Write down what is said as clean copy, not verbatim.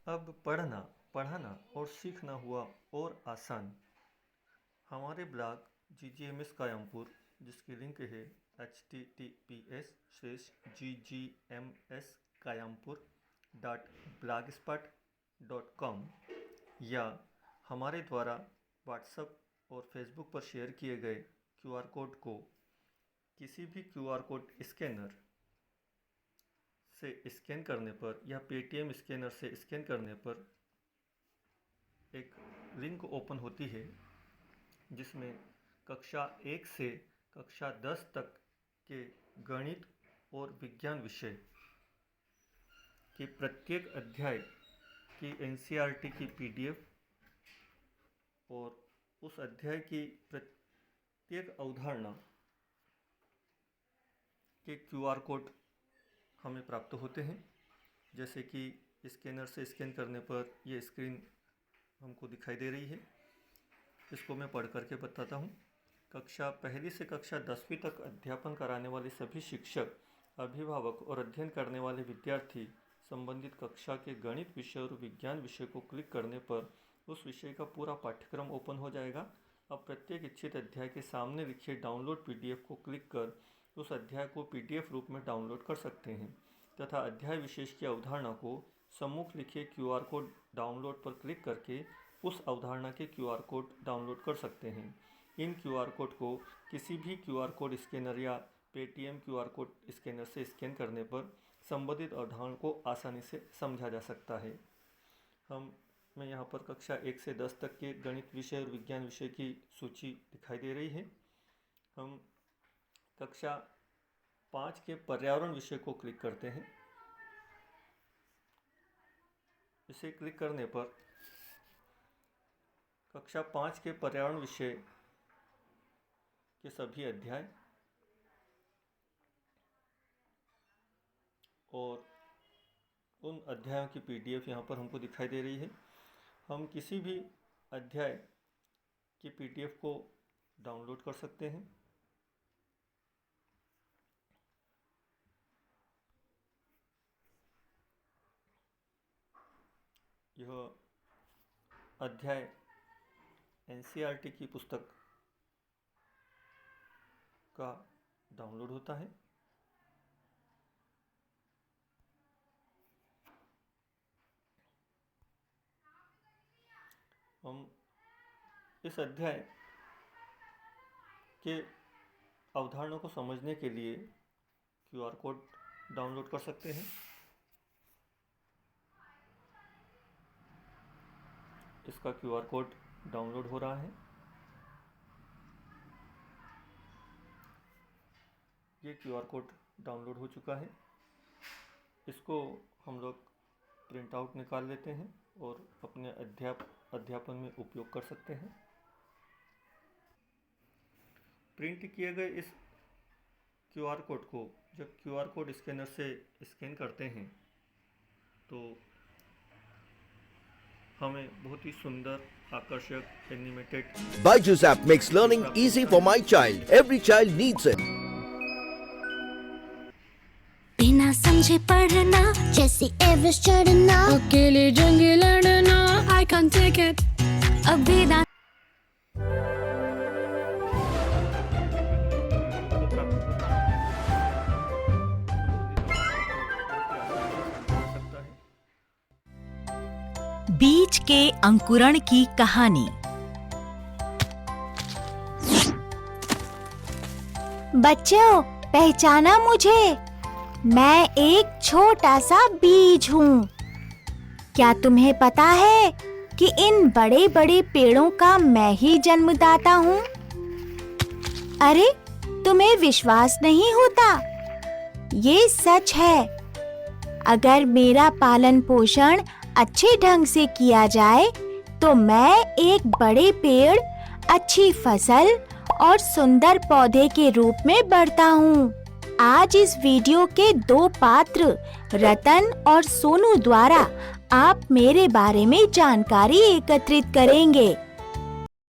अब पढ़ना, पढ़ाना और सीखना हुआ और आसान। हमारे ब्लॉग GGMS कायमपुर, जिसकी लिंक है https://ggmskayampur.blogspot.com या हमारे द्वारा व्हाट्सएप और फेसबुक पर शेयर किए गए QR कोड को किसी भी QR कोड स्कैनर से स्कैन करने पर या पेटीएम स्कैनर से स्कैन करने पर एक लिंक ओपन होती है जिसमें कक्षा 1 से कक्षा 10 तक के गणित और विज्ञान विषय के प्रत्येक अध्याय की NCERT की PDF और उस अध्याय की प्रत्येक अवधारणा के QR कोड हमें प्राप्त होते हैं। जैसे कि स्कैनर से स्कैन करने पर ये स्क्रीन हमको दिखाई दे रही है। इसको मैं पढ़ करके बताता हूँ। कक्षा 1 से कक्षा 10वीं तक अध्यापन कराने वाले सभी शिक्षक, अभिभावक और अध्ययन करने वाले विद्यार्थी संबंधित कक्षा के गणित विषय और विज्ञान विषय को क्लिक करने पर उस विषय का पूरा पाठ्यक्रम ओपन हो जाएगा। अब प्रत्येक इच्छित अध्याय के सामने लिखे डाउनलोड PDF को क्लिक कर उस अध्याय को PDF रूप में डाउनलोड कर सकते हैं तथा अध्याय विशेष की अवधारणा को सम्मुख लिखे QR कोड डाउनलोड पर क्लिक करके उस अवधारणा के QR कोड डाउनलोड कर सकते हैं। इन QR कोड को किसी भी QR कोड स्कैनर या पेटीएम QR कोड स्कैनर से स्कैन करने पर संबंधित अवधारणा को आसानी से समझा जा सकता है। मैं यहाँ पर कक्षा 1 से 10 तक के गणित विषय और विज्ञान विषय की सूची दिखाई दे रही है। हम कक्षा 5 के पर्यावरण विषय को क्लिक करते हैं। इसे क्लिक करने पर कक्षा 5 के पर्यावरण विषय के सभी अध्याय और उन अध्यायों की PDF यहाँ पर हमको दिखाई दे रही है। हम किसी भी अध्याय की PDF को डाउनलोड कर सकते हैं। यह अध्याय NCERT की पुस्तक का डाउनलोड होता है। हम इस अध्याय के अवधारणा को समझने के लिए QR कोड डाउनलोड कर सकते हैं। इसका QR कोड डाउनलोड हो रहा है। ये QR कोड डाउनलोड हो चुका है। इसको हम लोग प्रिंट आउट निकाल लेते हैं और अपने अध्यापन में उपयोग कर सकते हैं। प्रिंट किए गए इस QR कोड को जब QR कोड स्कैनर से स्कैन करते हैं तो हमें बहुत ही सुंदर, आकर्षक, animated Byju's app makes learning easy for my child. Every child needs it. बिना समझे पढ़ना, जैसे एवरेस्ट चढ़ना, अकेले जंग लड़ना, I can't take it. अब बिना बीज के अंकुरण की कहानी। बच्चों, पहचाना मुझे? मैं एक छोटा सा बीज हूँ। क्या तुम्हें पता है कि इन बड़े बड़े पेड़ों का मैं ही जन्मदाता हूँ? अरे, तुम्हें विश्वास नहीं होता? ये सच है। अगर मेरा पालन पोषण अच्छे ढंग से किया जाए तो मैं एक बड़े पेड़, अच्छी फसल और सुंदर पौधे के रूप में बढ़ता हूँ। आज इस वीडियो के 2 पात्र रतन और सोनू द्वारा आप मेरे बारे में जानकारी एकत्रित करेंगे।